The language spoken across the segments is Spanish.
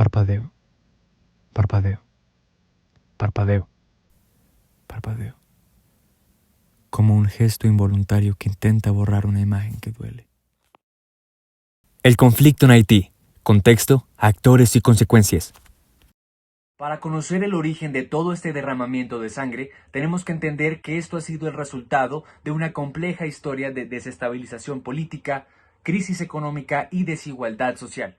Parpadeo, parpadeo, parpadeo, parpadeo. Como un gesto involuntario que intenta borrar una imagen que duele. El conflicto en Haití. Contexto, actores y consecuencias. Para conocer el origen de todo este derramamiento de sangre, tenemos que entender que esto ha sido el resultado de una compleja historia de desestabilización política, crisis económica y desigualdad social.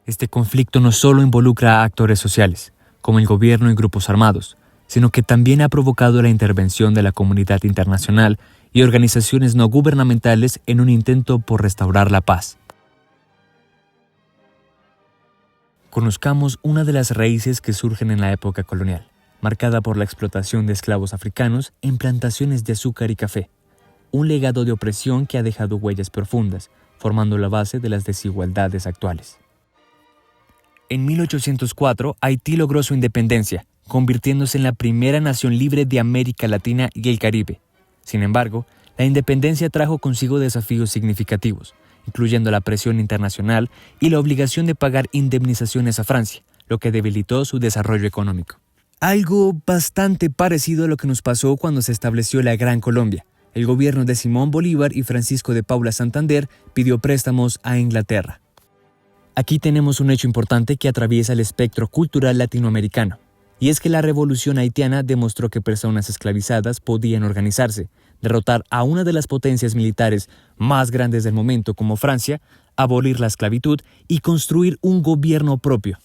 Este conflicto no solo involucra a actores sociales, como el gobierno y grupos armados, sino que también ha provocado la intervención de la comunidad internacional y organizaciones no gubernamentales en un intento por restaurar la paz. Conozcamos una de las raíces que surgen en la época colonial, marcada por la explotación de esclavos africanos en plantaciones de azúcar y café, un legado de opresión que ha dejado huellas profundas, formando la base de las desigualdades actuales. En 1804, Haití logró su independencia, convirtiéndose en la primera nación libre de América Latina y el Caribe. Sin embargo, la independencia trajo consigo desafíos significativos, incluyendo la presión internacional y la obligación de pagar indemnizaciones a Francia, lo que debilitó su desarrollo económico. Algo bastante parecido a lo que nos pasó cuando se estableció la Gran Colombia. El gobierno de Simón Bolívar y Francisco de Paula Santander pidió préstamos a Inglaterra. Aquí tenemos un hecho importante que atraviesa el espectro cultural latinoamericano, y es que la revolución haitiana demostró que personas esclavizadas podían organizarse, derrotar a una de las potencias militares más grandes del momento como Francia, abolir la esclavitud y construir un gobierno propio.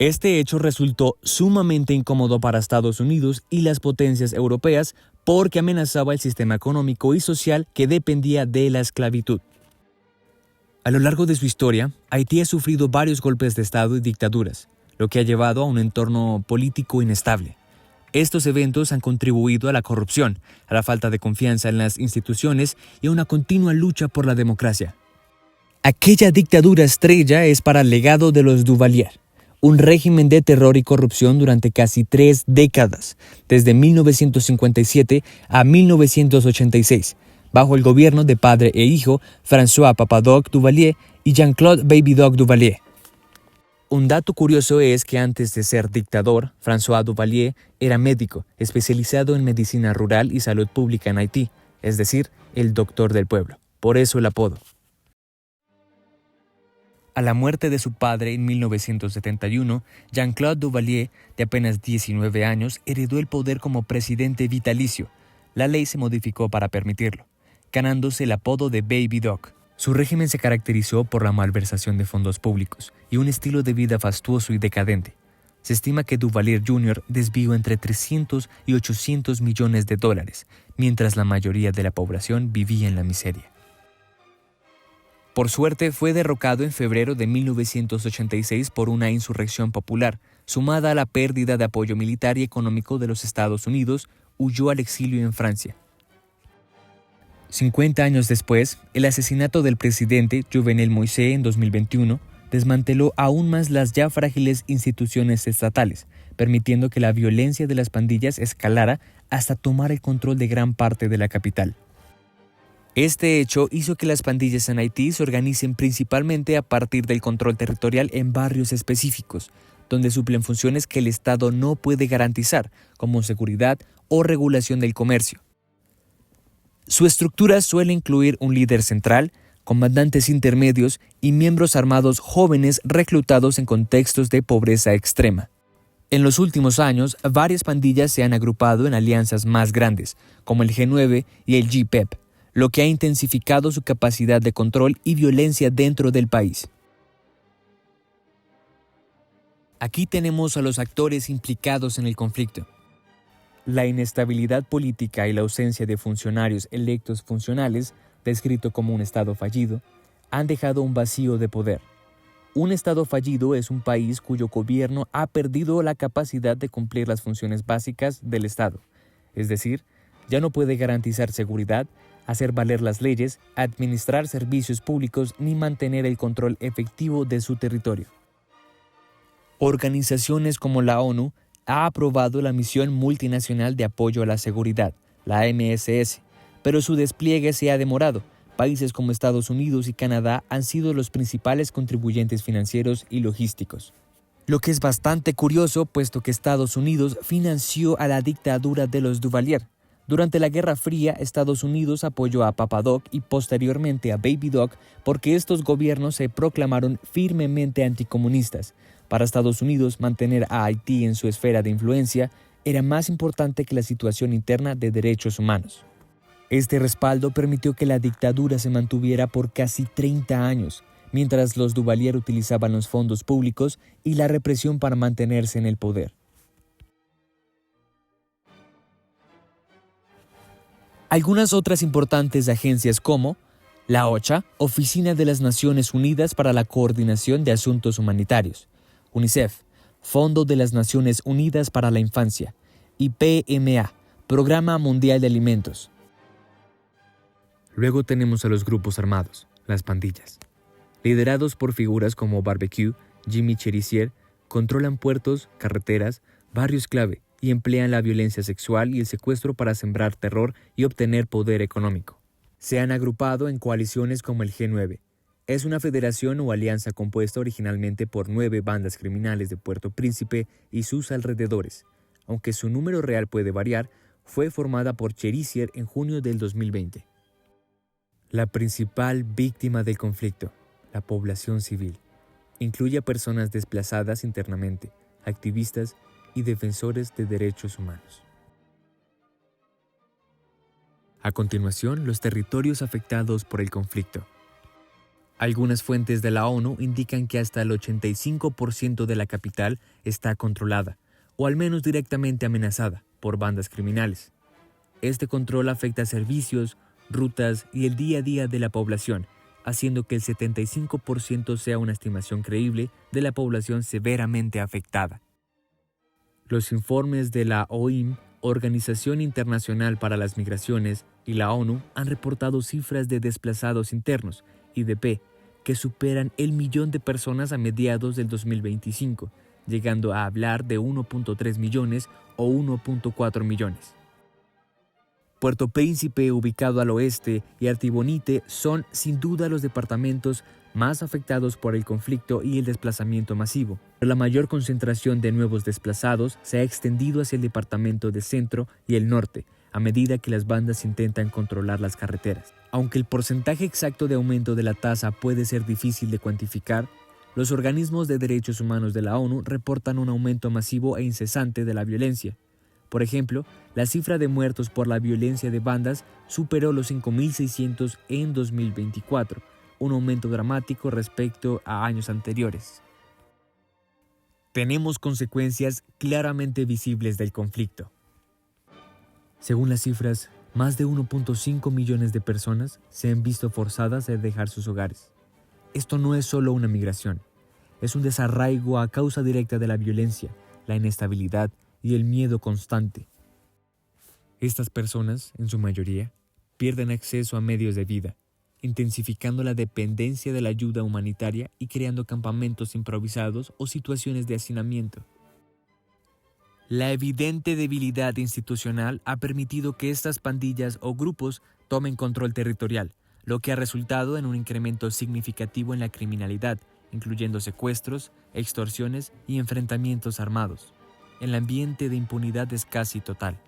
Este hecho resultó sumamente incómodo para Estados Unidos y las potencias europeas porque amenazaba el sistema económico y social que dependía de la esclavitud. A lo largo de su historia, Haití ha sufrido varios golpes de Estado y dictaduras, lo que ha llevado a un entorno político inestable. Estos eventos han contribuido a la corrupción, a la falta de confianza en las instituciones y a una continua lucha por la democracia. Aquella dictadura estrella es para el legado de los Duvalier, un régimen de terror y corrupción durante casi 3 décadas, desde 1957 a 1986, bajo el gobierno de padre e hijo François Papadoc Duvalier y Jean-Claude Baby Doc Duvalier. Un dato curioso es que antes de ser dictador, François Duvalier era médico, especializado en medicina rural y salud pública en Haití, es decir, el doctor del pueblo, por eso el apodo. A la muerte de su padre en 1971, Jean-Claude Duvalier, de apenas 19 años, heredó el poder como presidente vitalicio. La ley se modificó para permitirlo, ganándose el apodo de Baby Doc. Su régimen se caracterizó por la malversación de fondos públicos y un estilo de vida fastuoso y decadente. Se estima que Duvalier Jr. desvió entre 300 y 800 millones de dólares, mientras la mayoría de la población vivía en la miseria. Por suerte, fue derrocado en febrero de 1986 por una insurrección popular, sumada a la pérdida de apoyo militar y económico de los Estados Unidos, huyó al exilio en Francia. 50 años después, el asesinato del presidente Jovenel Moïse en 2021 desmanteló aún más las ya frágiles instituciones estatales, permitiendo que la violencia de las pandillas escalara hasta tomar el control de gran parte de la capital. Este hecho hizo que las pandillas en Haití se organicen principalmente a partir del control territorial en barrios específicos, donde suplen funciones que el Estado no puede garantizar, como seguridad o regulación del comercio. Su estructura suele incluir un líder central, comandantes intermedios y miembros armados jóvenes reclutados en contextos de pobreza extrema. En los últimos años, varias pandillas se han agrupado en alianzas más grandes, como el G9 y el G-PEP, lo que ha intensificado su capacidad de control y violencia dentro del país. Aquí tenemos a los actores implicados en el conflicto. La inestabilidad política y la ausencia de funcionarios electos funcionales, descrito como un Estado fallido, han dejado un vacío de poder. Un Estado fallido es un país cuyo gobierno ha perdido la capacidad de cumplir las funciones básicas del Estado, es decir, ya no puede garantizar seguridad, hacer valer las leyes, administrar servicios públicos ni mantener el control efectivo de su territorio. Organizaciones como la ONU ha aprobado la Misión Multinacional de Apoyo a la Seguridad, la MSS, pero su despliegue se ha demorado, países como Estados Unidos y Canadá han sido los principales contribuyentes financieros y logísticos. Lo que es bastante curioso, puesto que Estados Unidos financió a la dictadura de los Duvalier. Durante la Guerra Fría, Estados Unidos apoyó a Papa Doc y posteriormente a Baby Doc porque estos gobiernos se proclamaron firmemente anticomunistas. Para Estados Unidos, mantener a Haití en su esfera de influencia era más importante que la situación interna de derechos humanos. Este respaldo permitió que la dictadura se mantuviera por casi 30 años, mientras los Duvalier utilizaban los fondos públicos y la represión para mantenerse en el poder. Algunas otras importantes agencias como la OCHA, Oficina de las Naciones Unidas para la Coordinación de Asuntos Humanitarios, UNICEF, Fondo de las Naciones Unidas para la Infancia, y PMA, Programa Mundial de Alimentos. Luego tenemos a los grupos armados, las pandillas. Liderados por figuras como Barbecue, Jimmy Cherizier, controlan puertos, carreteras, barrios clave y emplean la violencia sexual y el secuestro para sembrar terror y obtener poder económico. Se han agrupado en coaliciones como el G9. Es una federación o alianza compuesta originalmente por 9 bandas criminales de Puerto Príncipe y sus alrededores. Aunque su número real puede variar, fue formada por Cherizier en junio del 2020. La principal víctima del conflicto, la población civil, incluye a personas desplazadas internamente, activistas y defensores de derechos humanos. A continuación, los territorios afectados por el conflicto. Algunas fuentes de la ONU indican que hasta el 85% de la capital está controlada, o al menos directamente amenazada, por bandas criminales. Este control afecta a servicios, rutas y el día a día de la población, haciendo que el 75% sea una estimación creíble de la población severamente afectada. Los informes de la OIM, Organización Internacional para las Migraciones, y la ONU han reportado cifras de desplazados internos, IDP, que superan el millón de personas a mediados del 2025, llegando a hablar de 1.3 millones o 1.4 millones. Puerto Príncipe, ubicado al oeste, y Artibonite son sin duda los departamentos más afectados por el conflicto y el desplazamiento masivo. La mayor concentración de nuevos desplazados se ha extendido hacia el departamento de Centro y el Norte, a medida que las bandas intentan controlar las carreteras. Aunque el porcentaje exacto de aumento de la tasa puede ser difícil de cuantificar, los organismos de derechos humanos de la ONU reportan un aumento masivo e incesante de la violencia. Por ejemplo, la cifra de muertos por la violencia de bandas superó los 5.600 en 2024, un aumento dramático respecto a años anteriores. Tenemos consecuencias claramente visibles del conflicto. Según las cifras, más de 1.5 millones de personas se han visto forzadas a dejar sus hogares. Esto no es solo una migración, es un desarraigo a causa directa de la violencia, la inestabilidad y el miedo constante. Estas personas, en su mayoría, pierden acceso a medios de vida, intensificando la dependencia de la ayuda humanitaria y creando campamentos improvisados o situaciones de hacinamiento. La evidente debilidad institucional ha permitido que estas pandillas o grupos tomen control territorial, lo que ha resultado en un incremento significativo en la criminalidad, incluyendo secuestros, extorsiones y enfrentamientos armados. El ambiente de impunidad es casi total.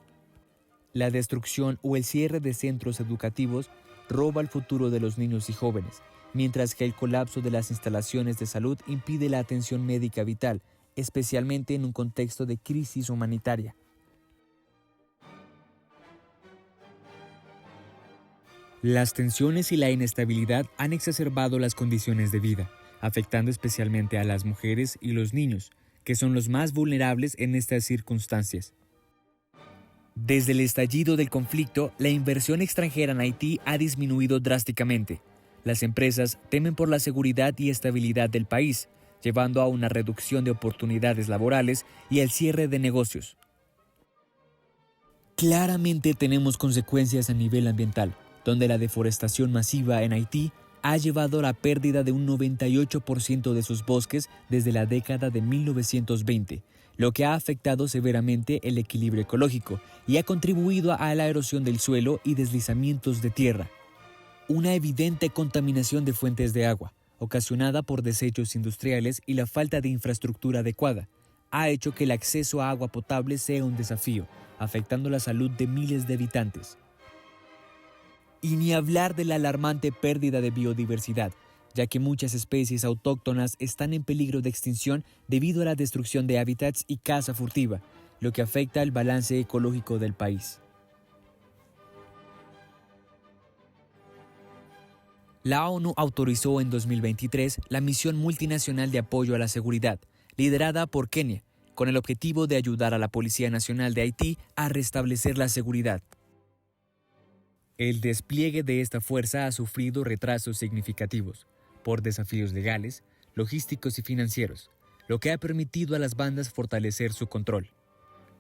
La destrucción o el cierre de centros educativos roba el futuro de los niños y jóvenes, mientras que el colapso de las instalaciones de salud impide la atención médica vital, especialmente en un contexto de crisis humanitaria. Las tensiones y la inestabilidad han exacerbado las condiciones de vida, afectando especialmente a las mujeres y los niños, que son los más vulnerables en estas circunstancias. Desde el estallido del conflicto, la inversión extranjera en Haití ha disminuido drásticamente. Las empresas temen por la seguridad y estabilidad del país, llevando a una reducción de oportunidades laborales y al cierre de negocios. Claramente tenemos consecuencias a nivel ambiental, donde la deforestación masiva en Haití ha llevado a la pérdida de un 98% de sus bosques desde la década de 1920, lo que ha afectado severamente el equilibrio ecológico y ha contribuido a la erosión del suelo y deslizamientos de tierra. Una evidente contaminación de fuentes de agua, ocasionada por desechos industriales y la falta de infraestructura adecuada, ha hecho que el acceso a agua potable sea un desafío, afectando la salud de miles de habitantes. Y ni hablar de la alarmante pérdida de biodiversidad, ya que muchas especies autóctonas están en peligro de extinción debido a la destrucción de hábitats y caza furtiva, lo que afecta al balance ecológico del país. La ONU autorizó en 2023 la Misión Multinacional de Apoyo a la Seguridad, liderada por Kenia, con el objetivo de ayudar a la Policía Nacional de Haití a restablecer la seguridad. El despliegue de esta fuerza ha sufrido retrasos significativos, por desafíos legales, logísticos y financieros, lo que ha permitido a las bandas fortalecer su control.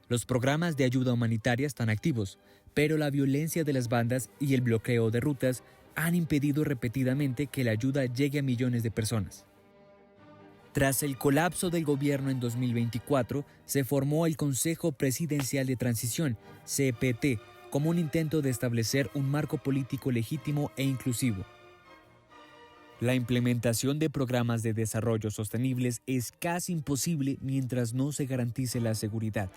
Los programas de ayuda humanitaria están activos, pero la violencia de las bandas y el bloqueo de rutas han impedido repetidamente que la ayuda llegue a millones de personas. Tras el colapso del gobierno en 2024, se formó el Consejo Presidencial de Transición, CPT, como un intento de establecer un marco político legítimo e inclusivo. La implementación de programas de desarrollo sostenibles es casi imposible mientras no se garantice la seguridad.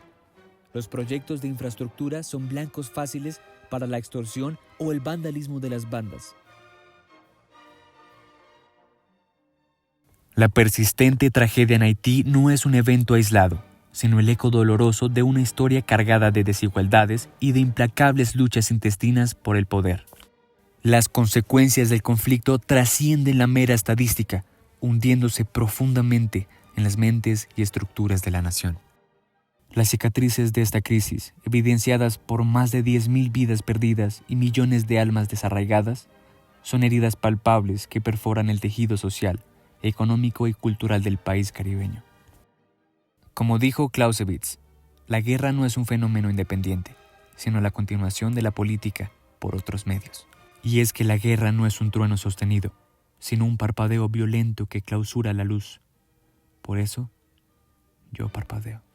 Los proyectos de infraestructura son blancos fáciles para la extorsión o el vandalismo de las bandas. La persistente tragedia en Haití no es un evento aislado, sino el eco doloroso de una historia cargada de desigualdades y de implacables luchas intestinas por el poder. Las consecuencias del conflicto trascienden la mera estadística, hundiéndose profundamente en las mentes y estructuras de la nación. Las cicatrices de esta crisis, evidenciadas por más de 10.000 vidas perdidas y millones de almas desarraigadas, son heridas palpables que perforan el tejido social, económico y cultural del país caribeño. Como dijo Clausewitz, la guerra no es un fenómeno independiente, sino la continuación de la política por otros medios. Y es que la guerra no es un trueno sostenido, sino un parpadeo violento que clausura la luz. Por eso, yo parpadeo.